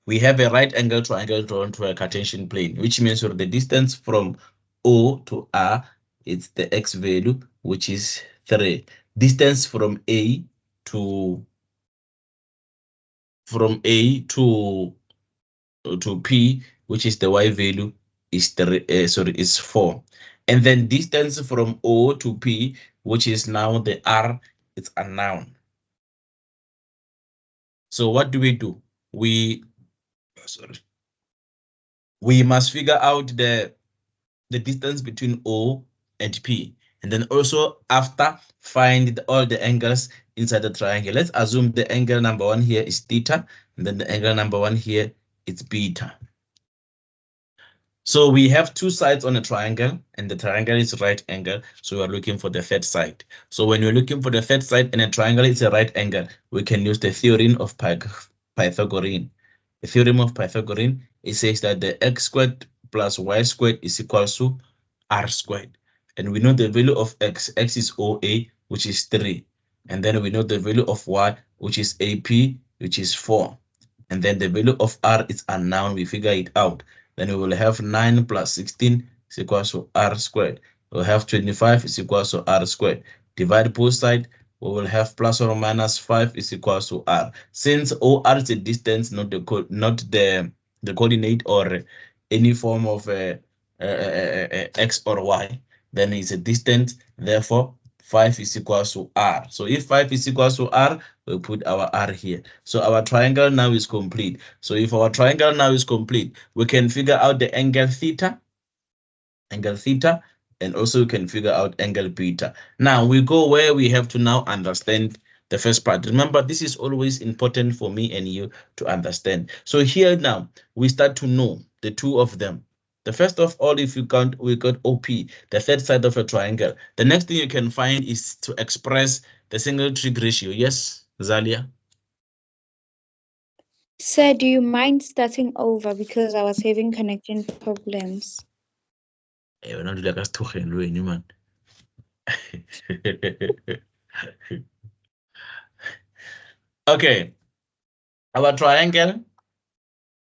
we have a right angle triangle drawn to a Cartesian plane, which means the distance from O to R, it's the x value, which is 3. Distance from A to P, which is the y value, is 3. Is 4. And then distance from O to P, which is now the R, it's unknown. So what do? We we must figure out the distance between O and P. And then also after find all the angles inside the triangle. Let's assume the angle number 1 here is theta, and then the angle number 1 here is beta. So we have two sides on a triangle, and the triangle is right angle. So we are looking for the third side. So when you're looking for the third side and a triangle is a right angle, we can use the theorem of Pythagorean. The theorem of Pythagorean, it says that the x squared plus y squared is equal to r squared. And we know the value of x. X is OA, which is 3. And then we know the value of y, which is AP, which is 4. And then the value of r is unknown. We figure it out. Then we will have 9 plus 16 is equal to r squared. We'll have 25 is equal to r squared. Divide both sides, we will have plus or minus 5 is equal to r. Since OR is a distance, not the coordinate or any form of x or y, then it's a distance. Therefore, 5 is equal to r. So if 5 is equal to r, we put our r here. So our triangle now is complete. So if our triangle now is complete, we can figure out the angle theta, and also we can figure out angle beta. Now we go where we have to now understand the first part. Remember, this is always important for me and you to understand. So here now we start to know the two of them. The first of all, if you count, we got OP, the third side of a triangle. The next thing you can find is to express the single trig ratio. Yes, Zalia? Sir, do you mind starting over because I was having connection problems? Wena dula ka sethogeng wena man. Okay, our triangle,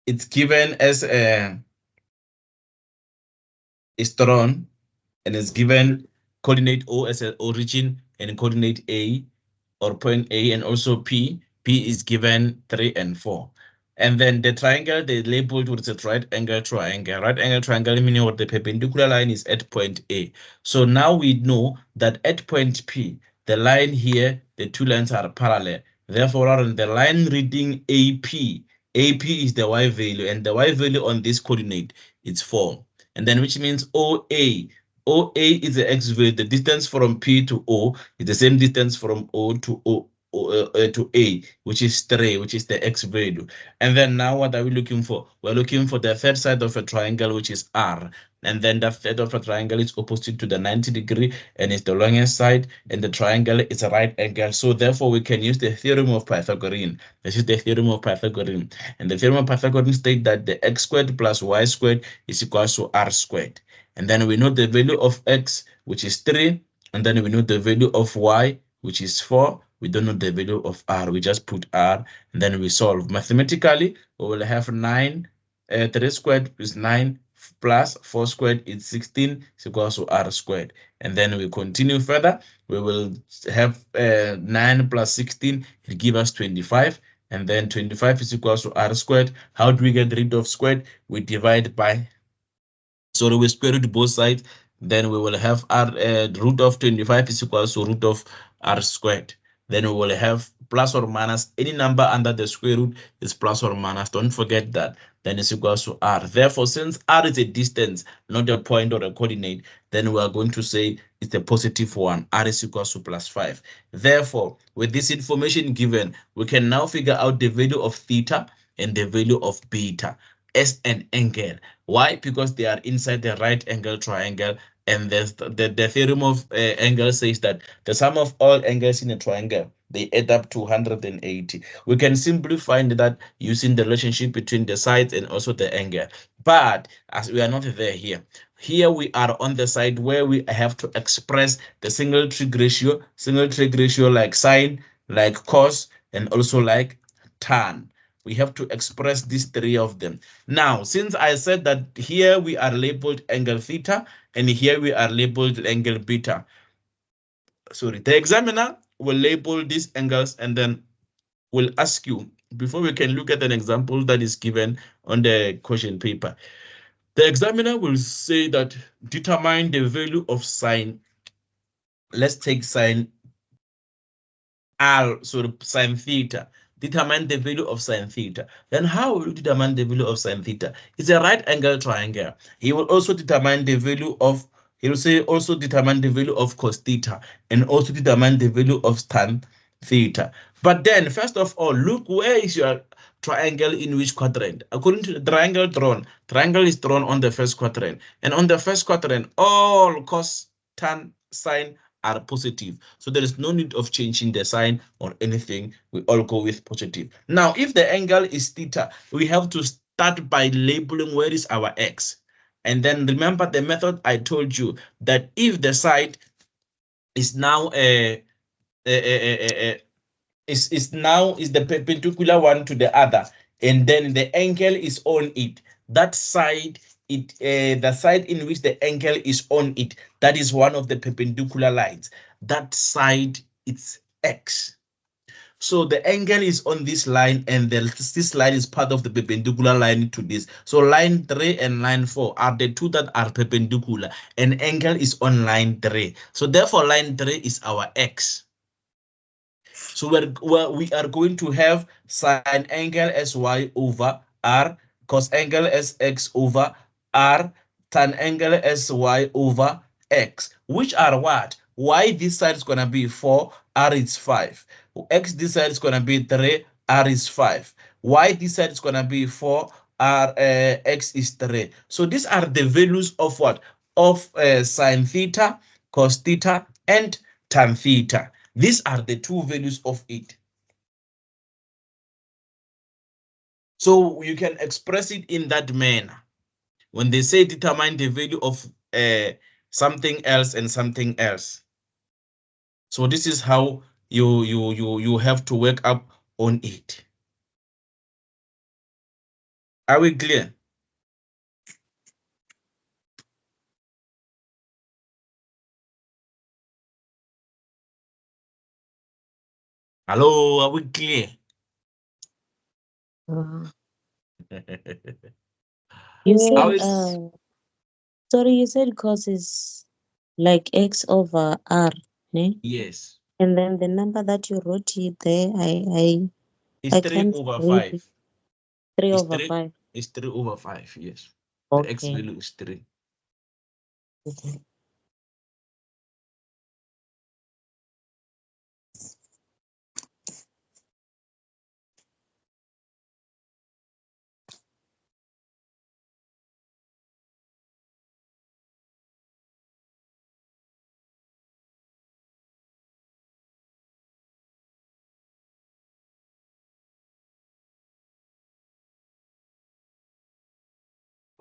it's given as is drawn, and it's given coordinate O as an origin and coordinate A or point A, and also P. P is given 3 and 4. And then the triangle, they labeled with a right angle triangle. Right angle triangle meaning what the perpendicular line is at point A. So now we know that at point P, the line here, the two lines are parallel. Therefore, on the line reading AP, AP is the y value, and the y value on this coordinate is 4. And then which means OA. OA is the x value. The distance from P to O is the same distance from O to to A, which is 3, which is the x value. And then now what are we looking for? We're looking for the third side of a triangle, which is R. And then the third of a triangle is opposite to the 90 degree and it's the longest side, and the triangle is a right angle. So therefore we can use the theorem of Pythagorean. This is the theorem of Pythagorean. And the theorem of Pythagorean states that the x squared plus y squared is equal to r squared. And then we know the value of x, which is 3, and then we know the value of y, which is 4. We don't know the value of r. We just put r, and then we solve. Mathematically, we will have 9, 3 squared is 9, plus 4 squared is 16, is equal to r squared. And then we continue further. We will have 9 plus 16, it gives us 25. And then 25 is equal to r squared. How do we get rid of squared? We divide by, so we square root both sides. Then we will have r root of 25 is equal to root of r squared. Then we will have plus or minus any number under the square root is plus or minus. Don't forget that. Then it's equal to r. Therefore, since r is a distance, not a point or a coordinate, then we are going to say it's a positive 1. R is equal to plus 5. Therefore, with this information given, we can now figure out the value of theta and the value of beta as an angle. Why? Because they are inside the right angle triangle, and the theorem of angle says that the sum of all angles in a triangle, they add up to 180. We can simply find that using the relationship between the sides and also the angle. But as we are not there here, here we are on the side where we have to express the single trig ratio like sine, like cos, and also like tan. We have to express these three of them. Now, since I said that here we are labeled angle theta and here we are labeled angle beta, sorry, the examiner will label these angles and then will ask you, before we can look at an example that is given on the question paper, the examiner will say that determine the value of sine. Let's take sine R, so sine theta. Determine the value of sine theta. Then how will you determine the value of sine theta? It's a right angle triangle. He will also determine the value of, he will say also determine the value of cos theta and also determine the value of tan theta. But then first of all, look, where is your triangle in which quadrant? According to the triangle drawn, triangle is drawn on the first quadrant. And on the first quadrant, all cos, tan, sine are positive. So there is no need of changing the sign or anything. We all go with positive. Now, if the angle is theta, we have to start by labeling where is our x. And then remember the method I told you that if the side is now is the perpendicular one to the other, and then the angle is on it, that side, the side in which the angle is on it, that is one of the perpendicular lines. That side, it's x. So the angle is on this line, and this line is part of the perpendicular line to this. So line 3 and line 4 are the two that are perpendicular, and angle is on line 3. So therefore, line 3 is our x. So we are going to have sine angle as y over r, cos angle as x over r, tan angle as y over x, which are what? Y this side is going to be 4, r is 5. X this side is going to be 3, r is 5. Y this side is going to be 4, r x is 3. So these are the values of what? Of sine theta, cos theta, and tan theta. These are the two values of it. So you can express it in that manner. When they say determine the value of something else and something else. So this is how you have to work up on it. Are we clear? Hello, are we clear? You said, Sorry, you said cos is like x over r, né? Yes. And then the number that you wrote it there, It's I 3 can't over read 5. it. 3 It's over 3, 5. it's 3 over 5, yes. Okay. The x value is 3. Okay.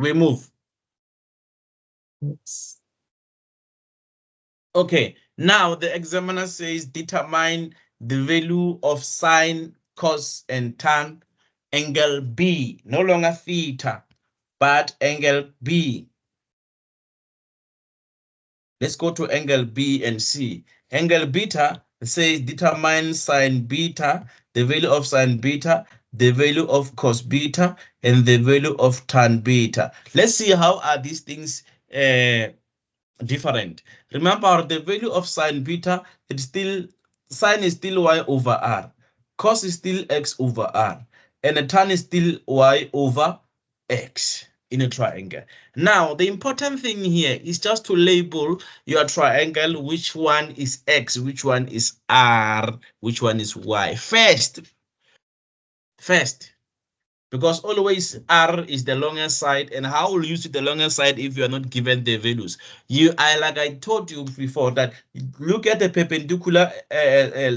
We move. Yes. Okay, now the examiner says determine the value of sine, cos, and tan angle B, no longer theta, but angle B. Let's go to angle B and C. Angle beta says determine sine beta, the value of sine beta, the value of cos beta, and the value of tan beta. Let's see how are these things different. Remember, the value of sine beta, it's still, sine is still y over r, cos is still x over r, and the tan is still y over x in a triangle. Now, the important thing here is just to label your triangle, which one is x, which one is r, which one is y. First, because always r is the longer side, and how will you use the longer side if you are not given the values? Like I told you before, that look at the perpendicular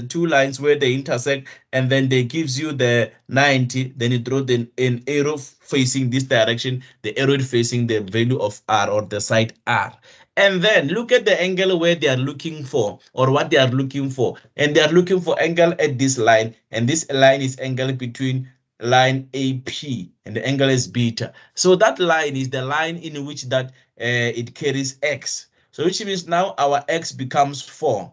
two lines where they intersect, and then they gives you the 90, then you draw an arrow facing this direction, the arrow facing the value of r, or the side r. And then look at the angle where they are looking for, or what they are looking for, and they are looking for angle at this line, and this line is angle between line AP, and the angle is beta. So that line is the line in which that it carries x. So which means now our x becomes 4,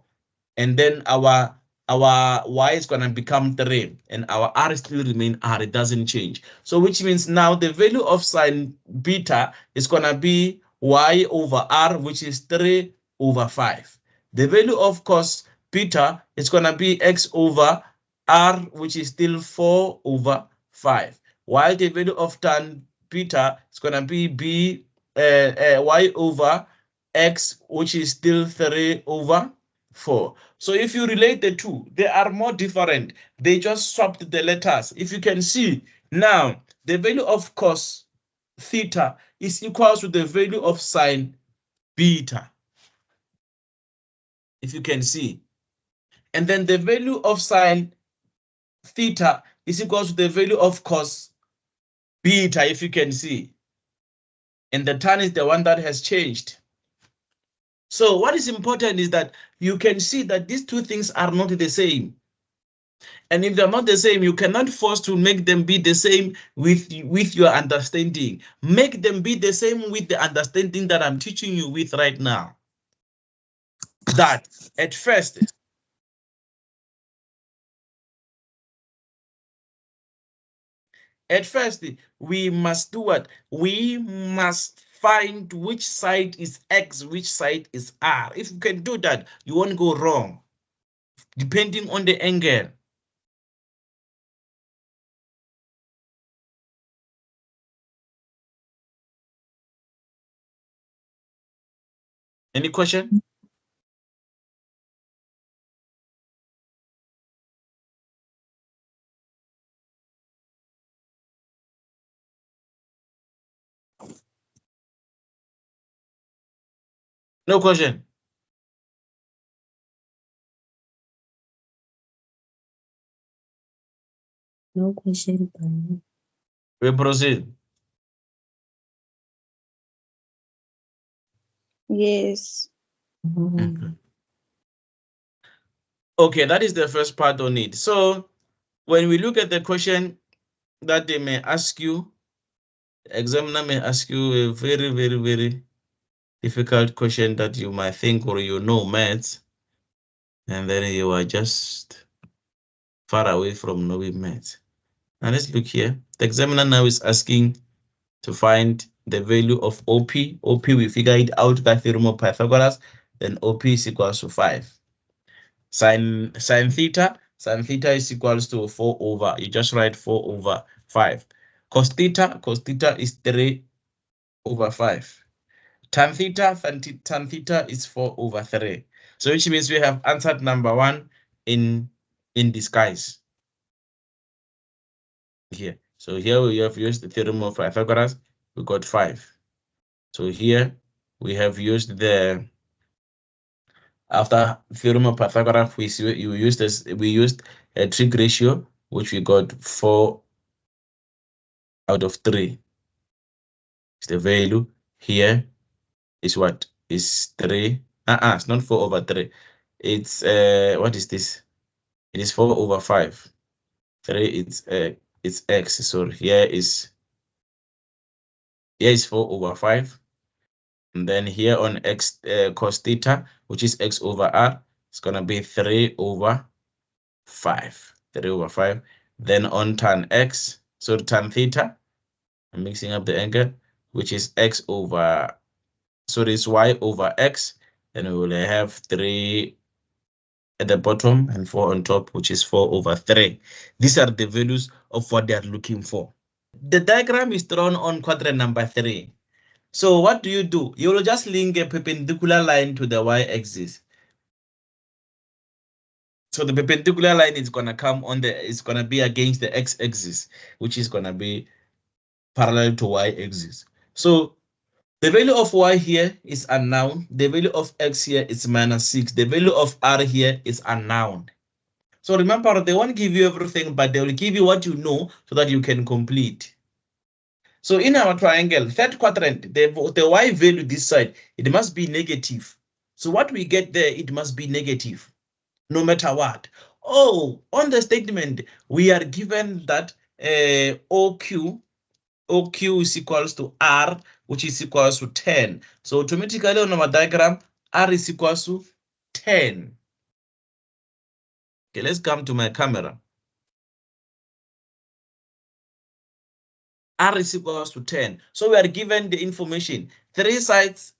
and then our y is going to become 3, and our r still remain r. It doesn't change. So which means now the value of sine beta is going to be y over r, which is 3 over 5. The value of cos beta is going to be x over r, which is still 4 over 5. While the value of tan beta is going to be y over x, which is still 3 over 4. So if you relate the two, they are more different. They just swapped the letters. If you can see now, the value of cos theta is equal to the value of sine beta. If you can see. And then the value of sine theta is equal to the value of cos beta, if you can see. And the tan is the one that has changed. So what is important is that you can see that these two things are not the same. And if they're not the same, you cannot force to make them be the same with your understanding. Make them be the same with the understanding that I'm teaching you with right now. That at first, we must do what? We must find which side is x, which side is r. If you can do that, you won't go wrong, depending on the angle. Any question? No question. No question. We proceed. Yes. Okay, that is the first part on it. So when we look at the question that they may ask you, the examiner may ask you a very, very, very difficult question that you might think or you know maths, and then you are just far away from knowing maths. Now let's look here. The examiner now is asking to find the value of OP. OP, we figure it out by theorem of Pythagoras, then OP is equals to 5. Sin theta is equals to 4 over, you just write 4 over 5. Cos theta is 3 over 5. Tan theta is 4 over 3. So which means we have answered number 1 in disguise. Here. So here we have used the theorem of Pythagoras, we got 5. So here we have used the, after theorem of Pythagoras, we used a trig ratio, which we got 4 out of 3. It's the value. Here is what? Is 3. It's not 4 over 3. It's what is this? It is 4 over 5. 3, it's x. So here is 4 over 5. And then here on x cos theta, which is x over r, it's gonna be 3 over 5. 3 over 5. Then on tan x, so tan theta, I'm mixing up the angle, which is x over, so this y over x, and we will have 3 at the bottom and 4 on top, which is 4 over 3. These are the values of what they are looking for. The diagram is drawn on quadrant number 3. So what do? You will just link a perpendicular line to the y-axis. So the perpendicular line is gonna come on it's gonna be against the x-axis, which is gonna be parallel to y-axis. So the value of y here is unknown. The value of x here is -6. The value of r here is unknown. So remember, they won't give you everything, but they will give you what you know so that you can complete. So in our triangle, third quadrant, the y value this side, it must be negative. So what we get there, it must be negative, no matter what. Oh, on the statement, we are given that OQ is equals to R, which is equals to 10. So automatically on our diagram, R is equals to 10. Okay, let's come to my camera. R is equals to 10. So we are given the information, 3 sides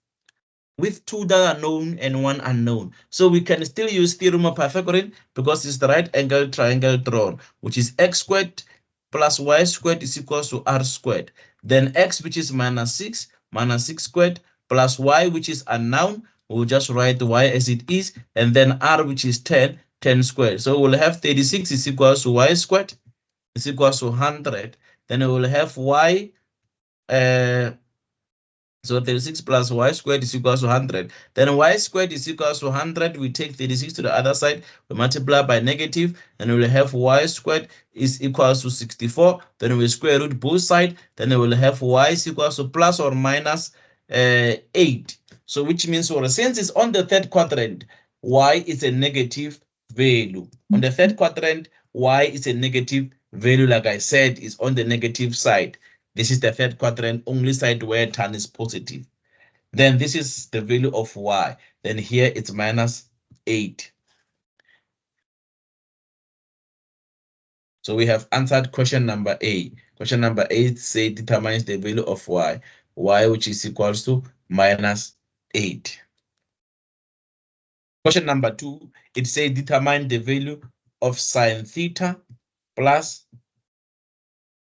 with 2 that are known and 1 unknown. So we can still use theorem of Pythagorean because it's the right angle triangle drawn, which is x squared plus y squared is equals to r squared. Then x, which is minus 6 squared, plus y, which is unknown, we'll just write y as it is, and then r, which is 10 squared. So we'll have 36 is equals to y squared is equals to 100. Then we will have y, so 36 plus y squared is equals to 100. Then y squared is equals to 100. We take 36 to the other side. We multiply by negative. Then we will have y squared is equals to 64. Then we square root both sides. Then we will have y is equals to plus or minus 8. So which means, or since it's on the third quadrant, y is a negative value. On the third quadrant, y is a negative value, like I said, is on the negative side. This is the third quadrant, only side where tan is positive. Then this is the value of y. Then here it's minus 8. So we have answered question number A. Question number 8 say determines the value of y, which is equals to minus 8. Question number 2, it says determine the value of sine theta plus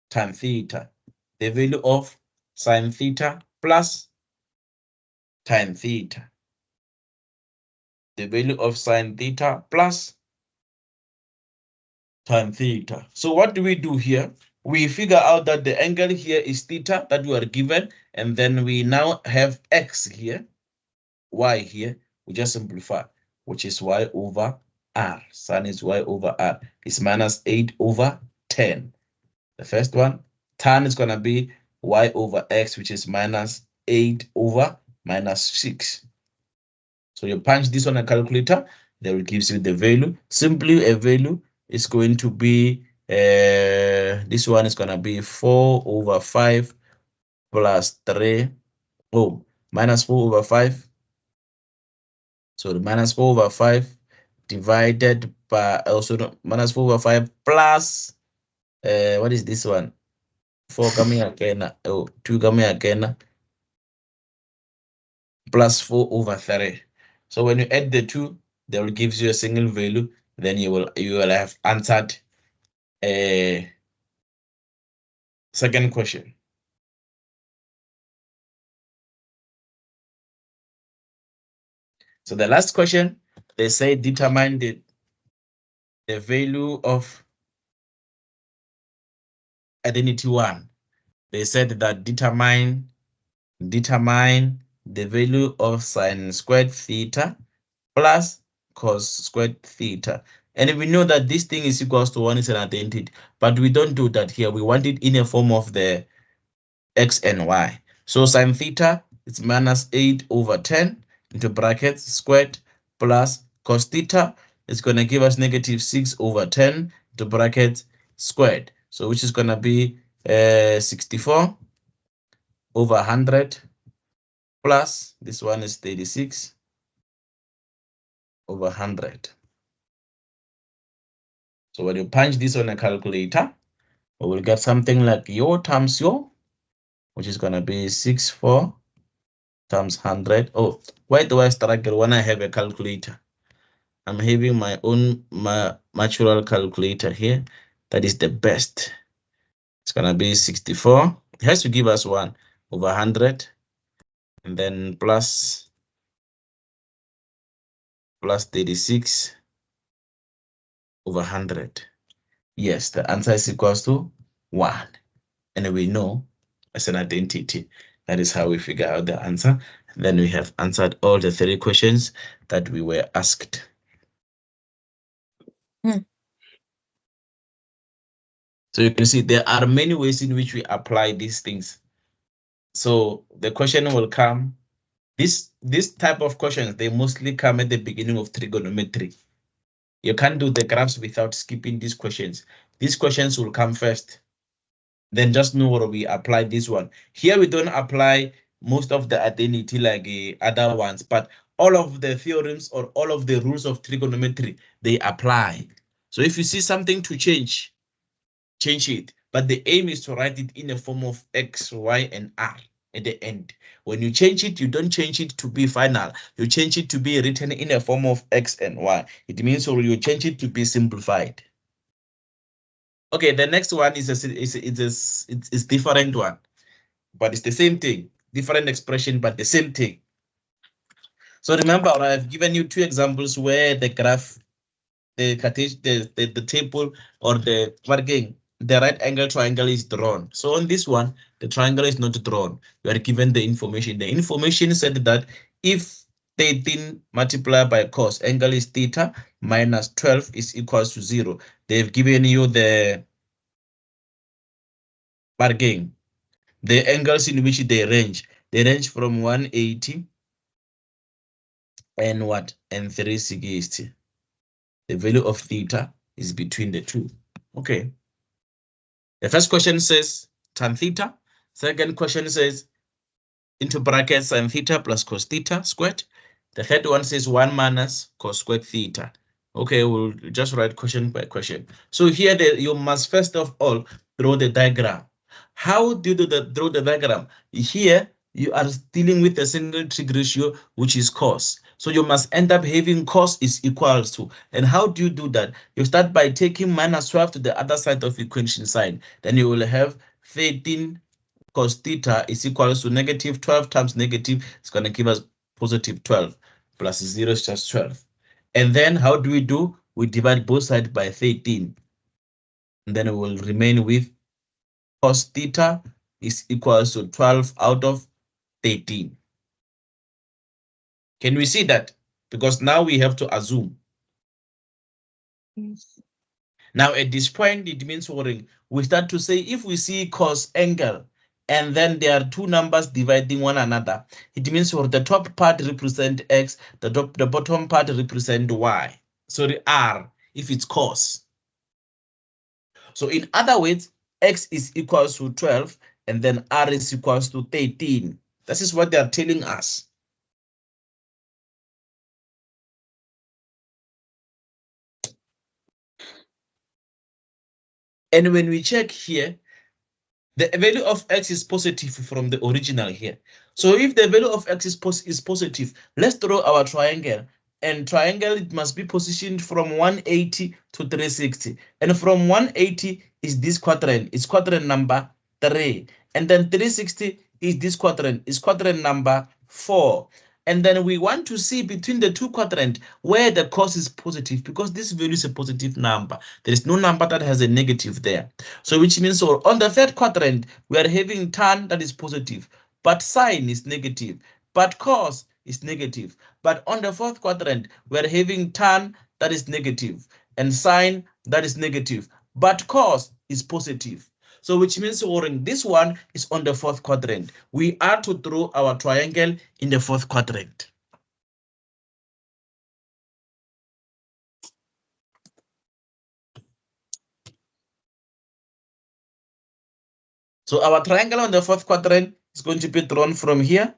tan theta. The value of sine theta plus tan theta. The value of sine theta plus tan theta. So what do we do here? We figure out that the angle here is theta that we are given, and then we now have x here, y here. We just simplify, which is y over r. Sine is y over r. It's minus 8 over 10. The first one, tan is going to be y over x, which is minus 8 over minus 6. So you punch this on a calculator, that will give you the value. Simply a value is going to be, this one is going to be 4 over 5 plus 3, minus 4 over 5. So the minus 4 over 5 divided by, also minus 4 over 5 plus, what is this one? 4 coming again, 2 coming again, plus 4 over 3. So when you add the two, they will give you a single value. Then you will have answered a second question. So the last question, they say determine the value of identity 1. They said that determine the value of sine squared theta plus cos squared theta. And we know that this thing is equals to 1 is an identity, but we don't do that here. We want it in a form of the x and y. So sine theta is minus 8 over 10 into brackets squared plus cos theta is going to give us negative 6 over 10 into brackets squared. So which is going to be 64 over 100 plus this one is 36 over 100. So when you punch this on a calculator, we will get something like your times your, which is going to be 64 times 100. Oh, why do I struggle when I have a calculator? I'm having my own natural calculator here. That is the best. It's going to be 64. It has to give us 1 over 100. And then plus 36 over 100. Yes, the answer is equals to 1. And we know as an identity. That is how we figure out the answer. And then we have answered all the 3 questions that we were asked. So you can see there are many ways in which we apply these things. So the question will come, this type of questions, they mostly come at the beginning of trigonometry. You can't do the graphs without skipping these questions. These questions will come first. then just know where we apply this one. Here we don't apply most of the identity like other ones, but all of the theorems or all of the rules of trigonometry, they apply. So if you see something to change it. But the aim is to write it in a form of X, Y, and R at the end. When you change it, you don't change it to be final. You change it to be written in a form of X and Y. It means or you change it to be simplified. Okay, the next one is a different one, but it's the same thing. Different expression, but the same thing. So remember, I've given you two examples where the graph, the table or the working, the right angle triangle is drawn. So on this one, the triangle is not drawn. You are given the information. The information said that if 13 multiplied by cos angle is theta minus 12 is equals to 0. They've given you the bargain, the angles in which they range. They range from 180 and what? And 360. The value of theta is between the two. Okay. The first question says tan theta. Second question says into brackets sin theta plus cos theta squared. The third one says 1 minus cos squared theta. Okay, we'll just write question by question. So here you must first of all draw the diagram. How do you draw the diagram? Here you are dealing with a single trig ratio, which is cos. So you must end up having cos is equals to. And how do you do that? You start by taking minus 12 to the other side of equation sign. Then you will have 13 cos theta is equals to negative 12 times negative. It's going to give us positive 12 plus 0 is just 12. And then how do we do? We divide both sides by 13. And then we will remain with cos theta is equals to 12 out of 13. Can we see that? Because now we have to assume. Yes. Now at this point, it means we start to say if we see cos angle and then there are two numbers dividing one another, it means the top part represent X, the bottom part represent Y. Sorry, R, if it's cos. So in other words, X is equals to 12 and then R is equals to 13. This is what they are telling us. And when we check here, the value of X is positive from the original here. So if the value of X is positive, let's draw our triangle. And triangle, it must be positioned from 180 to 360. And from 180 is this quadrant. It's quadrant number 3. And then 360 is this quadrant. It's quadrant number 4. And then we want to see between the two quadrants where the cos is positive, because this value is a positive number. There is no number that has a negative there. So which means on the third quadrant, we are having tan that is positive, but sine is negative, but cos is negative. But on the fourth quadrant, we are having tan that is negative and sine that is negative, but cos is positive. So which means this one is on the fourth quadrant. We are to draw our triangle in the fourth quadrant. So our triangle on the fourth quadrant is going to be drawn from here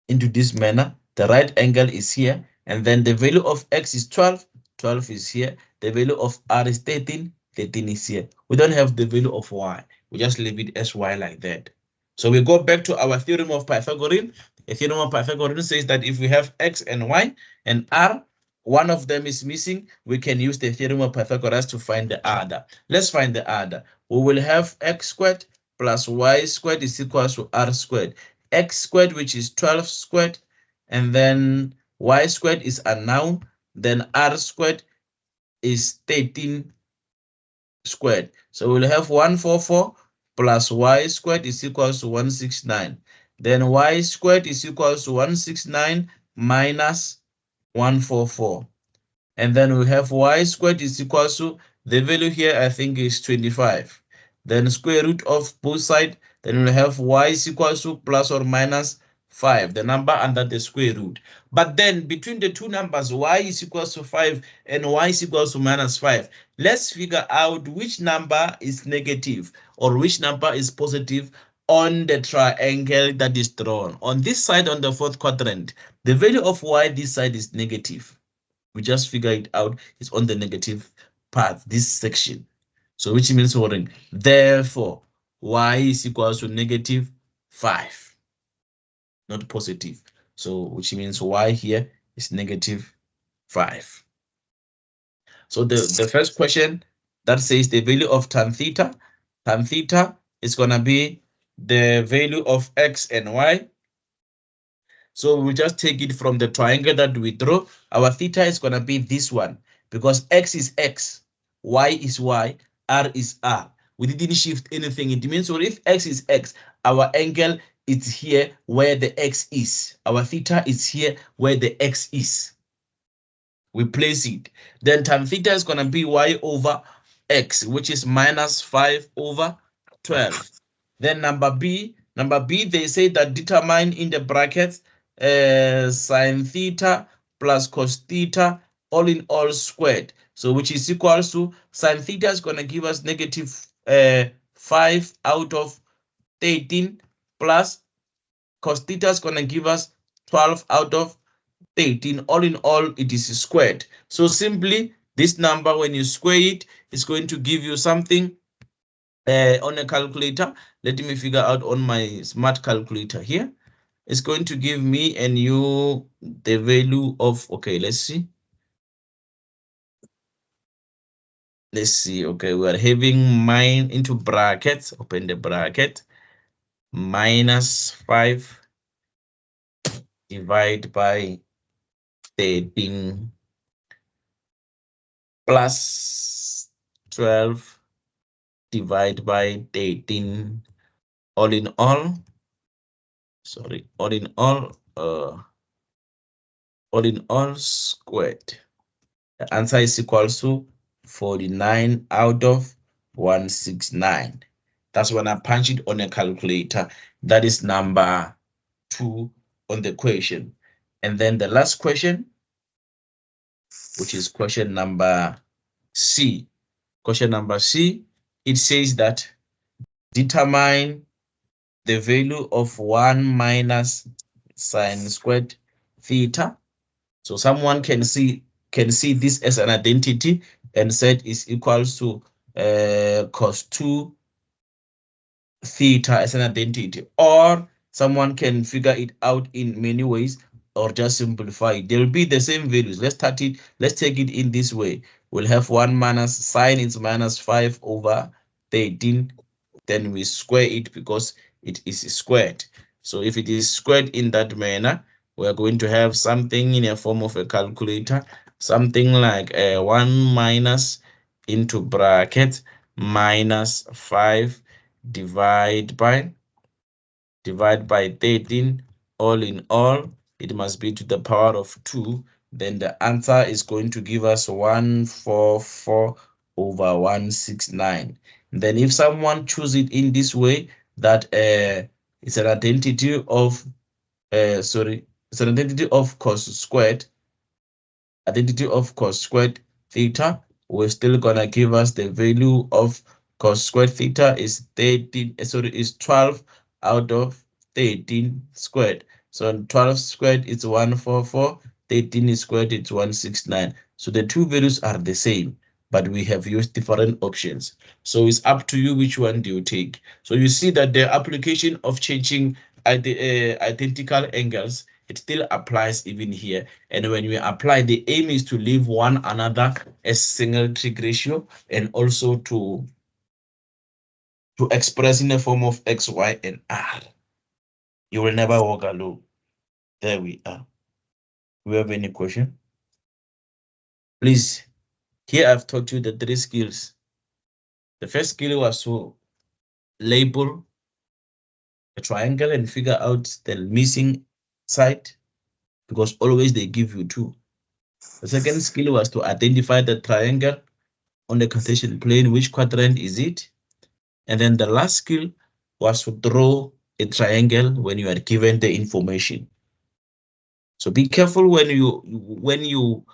into this manner. The right angle is here, and then the value of X is 12, 12 is here. The value of R is 13, 13 is here. We don't have the value of Y. We just leave it as Y like that. So we go back to our theorem of Pythagorean. The theorem of Pythagorean says that if we have X and Y and R, one of them is missing, we can use the theorem of Pythagoras to find the other. Let's find the other. We will have X squared plus Y squared is equals to R squared. X squared, which is 12 squared, and then Y squared is unknown, then R squared is 13 squared. So we'll have 144 plus Y squared is equals to 169. Then Y squared is equals to 169 minus 144. And then we have Y squared is equals to, the value here I think is 25. Then square root of both sides, then we'll have Y is equals to plus or minus 5, the number under the square root. But then between the two numbers, y is equals to 5 and y is equals to minus 5, let's figure out which number is negative or which number is positive on the triangle that is drawn. On this side, on the fourth quadrant, the value of y this side is negative. We just figure it out, it's on the negative part, this section. So which means what? Therefore, y is equals to negative 5, not positive. So which means y here is negative 5. So the first question that says the value of tan theta is going to be the value of x and y. So we just take it from the triangle that we draw. Our theta is going to be this one because x is x, y is y, r is r. We didn't shift anything. It means, or if x is x, our angle is here where the x is. Our theta is here where the x is. We place it. Then tan theta is going to be y over x, which is minus 5 over 12. Then number B, they say that determine in the brackets sine theta plus cos theta all in all squared. So which is equals to sine theta is going to give us negative 5 out of 13 plus cos theta is going to give us 12 out of 13. All in all, it is squared. So simply this number, when you square it, is going to give you something on a calculator. Let me figure out on my smart calculator here. It's going to give me and you the value of, okay, let's see. Let's see, okay, we are having mine into brackets, open the bracket, minus 5 divided by 13 plus 12 divided by 13, all in all, sorry, all in all squared. The answer is equals to 49 out of 169. That's when I punch it on a calculator. That is number 2 on the question. And then the last question, which is question number C. Question number C, it says that determine the value of 1 minus sine squared theta. So someone can see this as an identity and said is equals to cos 2 theta as an identity, or someone can figure it out in many ways or just simplify it. There will be the same values. Let's take it in this way. We'll have 1 minus sine is minus 5 over 13. Then we square it because it is squared. So if it is squared in that manner, we are going to have something in a form of a calculator, something like 1 minus into bracket minus 5 divide by 13, all in all, it must be to the power of 2. Then the answer is going to give us 144 over 169. Then if someone chooses it in this way, that it's an identity of it's an identity of cos squared theta, we're still gonna give us the value of cos squared theta is 12 out of 13 squared. So 12 squared is 144, 13 squared it's 169. So the two values are the same, but we have used different options. So it's up to you which one do you take. So you see that the application of changing identical angles, it still applies even here. And when we apply, the aim is to leave one another as single trig ratio and also to express in the form of x, y, and r. You will never walk alone. There we are. Do you have any question? Please, here I've taught you the 3 skills. The first skill was to label a triangle and figure out the missing side, because always they give you 2. The second skill was to identify the triangle on the Cartesian plane, which quadrant is it? And then the last skill was to draw a triangle when you are given the information. So be careful when you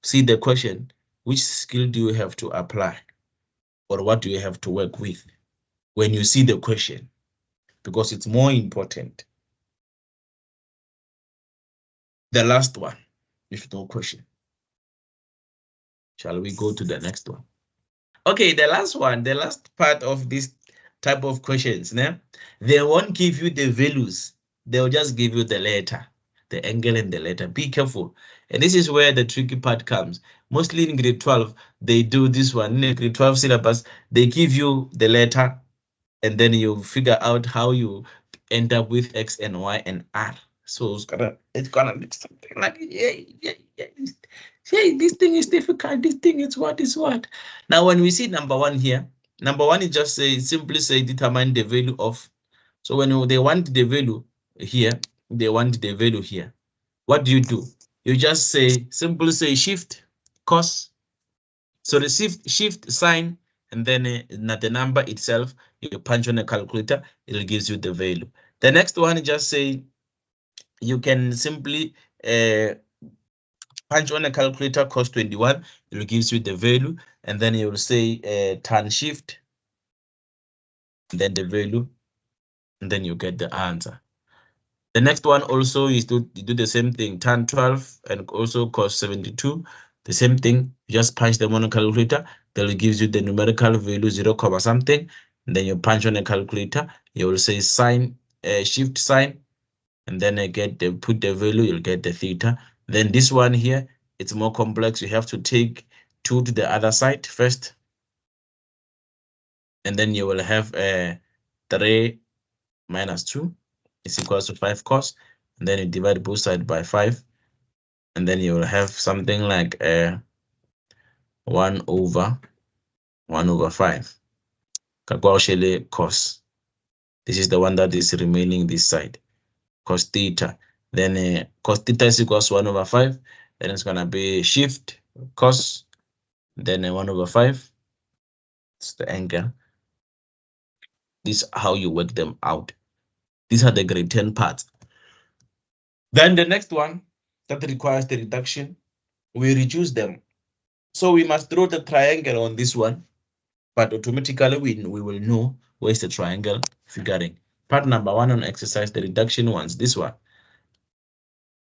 see the question, which skill do you have to apply, or what do you have to work with when you see the question, because it's more important. The last one, if no question. Shall we go to the next one? Okay, the last one, the last part of this type of questions, they won't give you the values. They'll just give you the letter, the angle and the letter. Be careful. And this is where the tricky part comes. Mostly in grade 12, they do this one. In the grade 12 syllabus, they give you the letter, and then you figure out how you end up with X and Y and R. So it's gonna look something like, yeah, this thing is difficult, this thing is what. Now, when we see number one here, number one is just simply say determine the value of. So when they want the value here, they want the value here. What do? You just simply say shift cos. So the shift sign, and then not the number itself, you punch on a calculator, it gives you the value. The next one, just say you can simply punch on a calculator cos 21, it gives you the value, and then you will say tan shift, and then the value, and then you get the answer. The next one also is to do the same thing, tan 12 and also cos 72. The same thing, you just punch them on a calculator, that gives you the numerical value 0, something, and then you punch on a calculator, you will say sine, shift sign, and then put the value, you'll get the theta. Then this one here, it's more complex. You have to take 2 to the other side first, and then you will have 3 minus 2 is equals to 5 cos, and then you divide both sides by 5, and then you will have something like 1 over 5 cos. This is the one that is remaining this side, cos theta. Then cos theta is equals to 1 over 5, then it's gonna be shift cos, then 1 over 5. It's the angle. This is how you work them out. These are the grade 10 parts. Then the next one that requires the reduction, we reduce them. So we must draw the triangle on this one, but automatically we will know where's the triangle figuring. Part number 1 on exercise, the reduction ones, this one.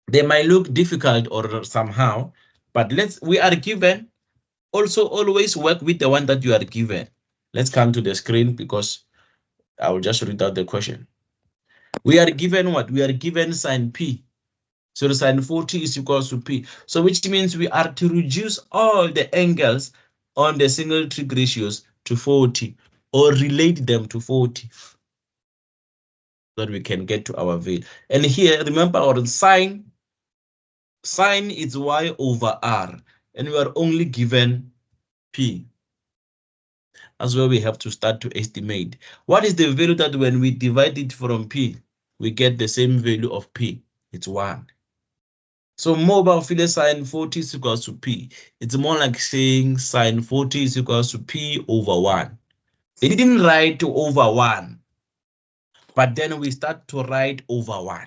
They might look difficult or somehow, but we are given, also always work with the one that you are given. Let's come to the screen because I will just read out the question. We are given what? We are given sine P. So the sine 40 is equals to P. So which means we are to reduce all the angles on the single trig ratios to 40 or relate them to 40 so that we can get to our value. And here, remember our sine is Y over R, and we are only given P. That's where we have to start to estimate. What is the value that when we divide it from P, we get the same value of P? It's 1. So mobile figure sine 40 is equals to P. It's more like saying sine 40 is equals to P over 1. They didn't write to over 1, but then we start to write over 1.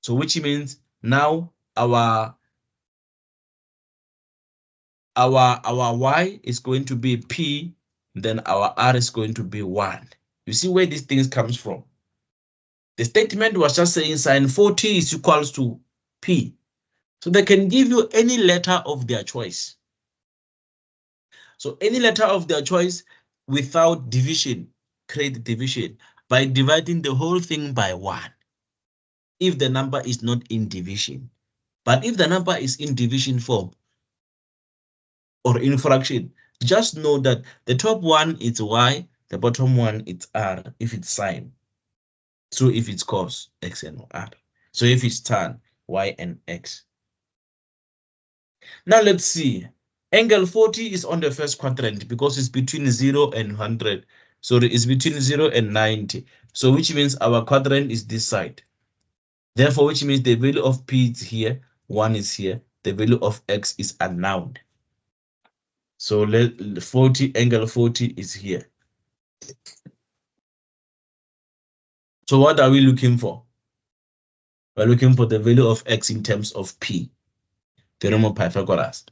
So which means now our Y is going to be P, then our R is going to be 1. You see where these things comes from? The statement was just saying sine 40 is equals to P. So they can give you any letter of their choice. So any letter of their choice without division, create division by dividing the whole thing by 1. If the number is not in division. But if the number is in division form or in fraction, just know that the top one is Y, the bottom one is R if it's sine. So if it's cos, X and R. So if it's tan, Y and X. Now let's see. Angle 40 is on the first quadrant because it's between 0 and 100. So it's between 0 and 90. So which means our quadrant is this side. Therefore, which means the value of P is here, 1 is here. The value of X is unknown. So angle 40 is here. So what are we looking for? We're looking for the value of x in terms of p. Theorem of Pythagoras.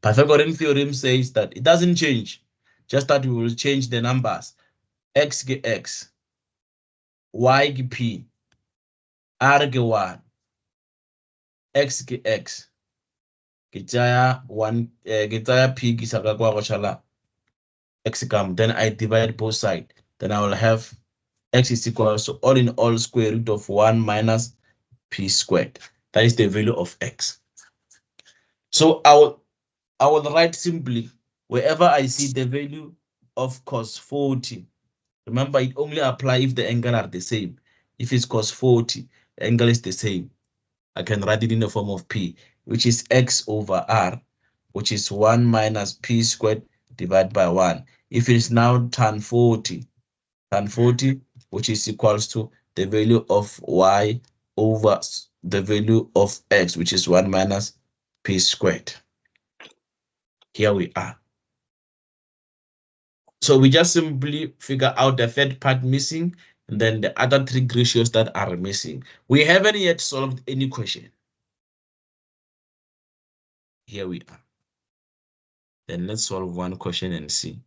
Pythagorean theorem says that it doesn't change, just that we will change the numbers. X get x, y get p, r get 1, x get x. Get 1, get p get x come. Then I divide both sides. Then I will have x is equal to all in all square root of 1 minus p squared. That is the value of x. So I will write simply wherever I see the value of cos 40. Remember, it only applies if the angle are the same. If it's cos 40, the angle is the same. I can write it in the form of p, which is x over r, which is 1 minus p squared divided by 1. If it is now tan 40, which is equals to the value of y over the value of x, which is 1 minus p squared. Here we are. So we just simply figure out the third part missing, and then the other trig ratios that are missing. We haven't yet solved any question. Here we are. Then let's solve one question and see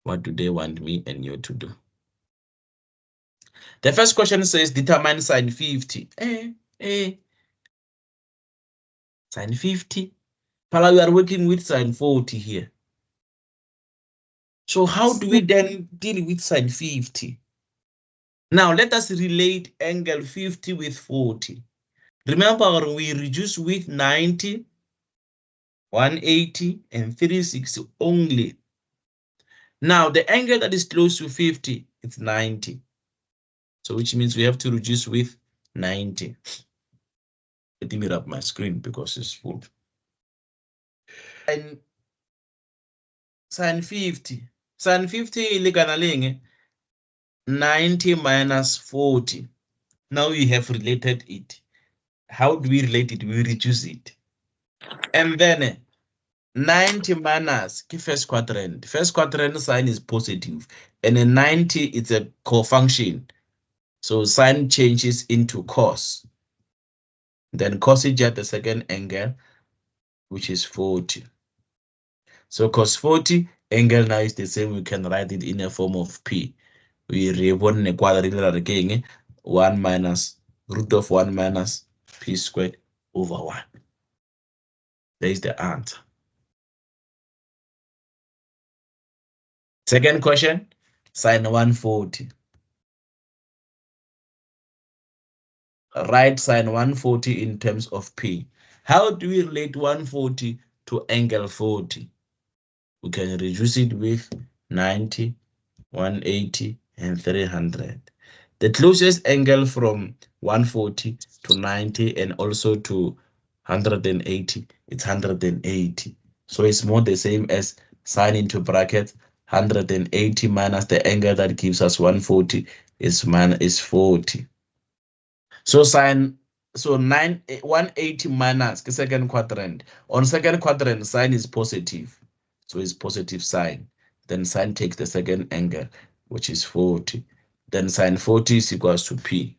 what do they want me and you to do. The first question says determine sine 50. Sine 50. Pala, we are working with sine 40 here. So how do we then deal with sine 50? Now let us relate angle 50 with 40. Remember, we reduce with 90, 180, and 360 only. Now the angle that is close to 50, it's 90. So which means we have to reduce with 90. Let me wrap my screen because it's full. And sine 50. Sine 50 is 90 minus 40. Now we have related it. How do we relate it? We reduce it. And then 90 minus first quadrant. First quadrant sign is positive. And then 90 is a cofunction. So sign changes into cos. Then cos is just the second angle, which is 40. So cos 40 angle now is the same. We can write it in a form of p. We reward the quadrilateral again. 1 minus root of 1 minus p squared over 1. There is the answer. Second question, sine 140. Write sine 140 in terms of p. How do we relate 140 to angle 40? We can reduce it with 90, 180, and 300. The closest angle from 140 to 90 and also to 180, it's 180. So it's more the same as sine into bracket 180 minus the angle that gives us 140 is 40. So 180 minus the second quadrant. On second quadrant, sine is positive. So it's positive sine. Then sine takes the second angle, which is 40. Then sine 40 is equals to p.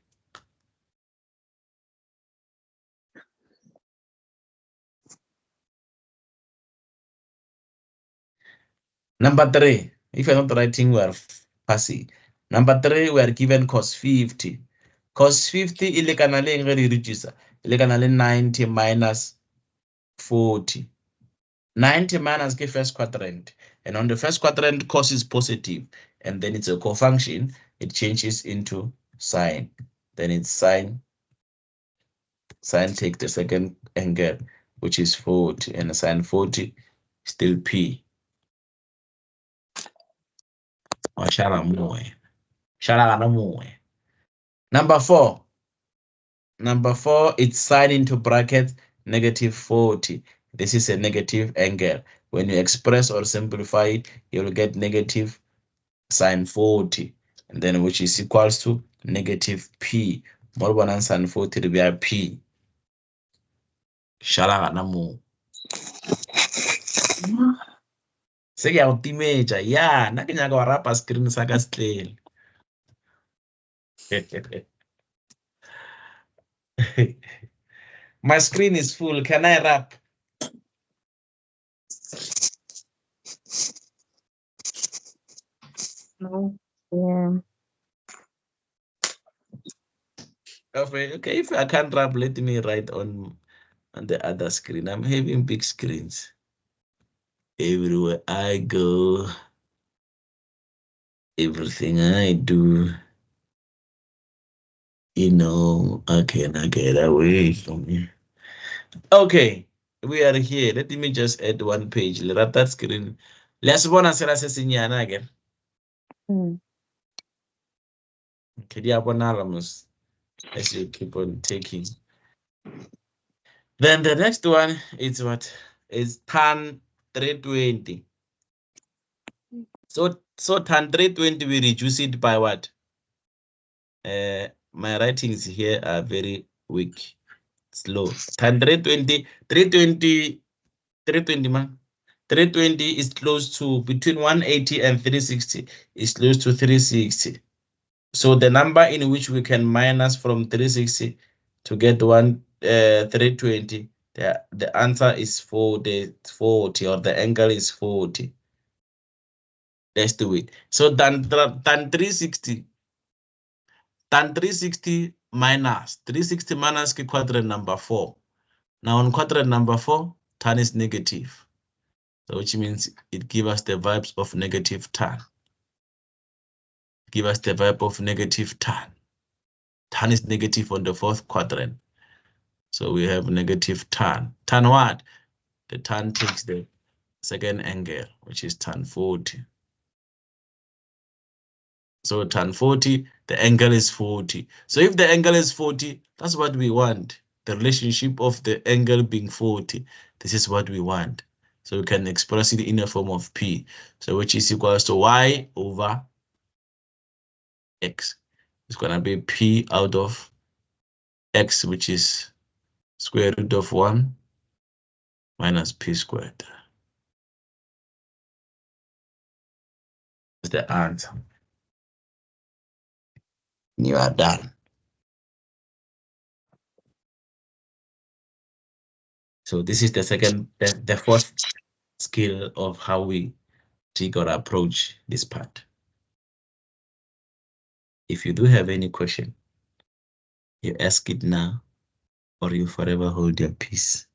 Number 3, if you're not writing, we are passing. Number 3, we are given cos 50. Cos 50 is like 90 minus 40. 90 minus the first quadrant. And on the first quadrant, cos is positive. And then it's a cofunction. It changes into sine. Then it's sine. Sine take the second angle, which is 40. And sine 40 still p. Number 4. Number 4, it's sine into bracket negative 40. This is a negative angle. When you express or simplify it, you'll get negative sine 40, and then which is equals to negative p. More than sine 40 will be p. Se ke a go timetša, ya, nna ke nyaka go rapa screen sa ka setlele. My screen is full. Can I rap? No. Yeah. Okay, if I can't rap, let me write on the other screen. I'm having big screens. Everywhere I go, everything I do, you know, I cannot get away from you. Okay, we are here. Let me just add one page. Let up that screen. Let's bona sela se senyana again. Okay, di a bonala mos as you keep on taking. Then the next one is what? Is tan 320. So tan 320, we reduce it by what? My writings here are very weak, slow. Tan 320, 320 man. 320 is close to between 180 and 360 is close to 360. So the number in which we can minus from 360 to get 320, the answer is 40, or the angle is 40. Let's do it. So tan 360 minus 360 minus quadrant number 4. Now on quadrant number 4, tan is negative. So which means it gives us the vibes of negative tan. Give us the vibe of negative tan. Tan is negative on the 4th quadrant. So we have negative tan. Tan what? The tan takes the second angle, which is tan 40. So tan 40, the angle is 40. So if the angle is 40, that's what we want. The relationship of the angle being 40. This is what we want. So we can express it in a form of P. So which is equals to Y over X. It's going to be P out of X, which is square root of 1 minus P squared. That's the answer. You are done. So this is the fourth skill of how we take or approach this part. If you do have any question, you ask it now, or you forever hold your peace.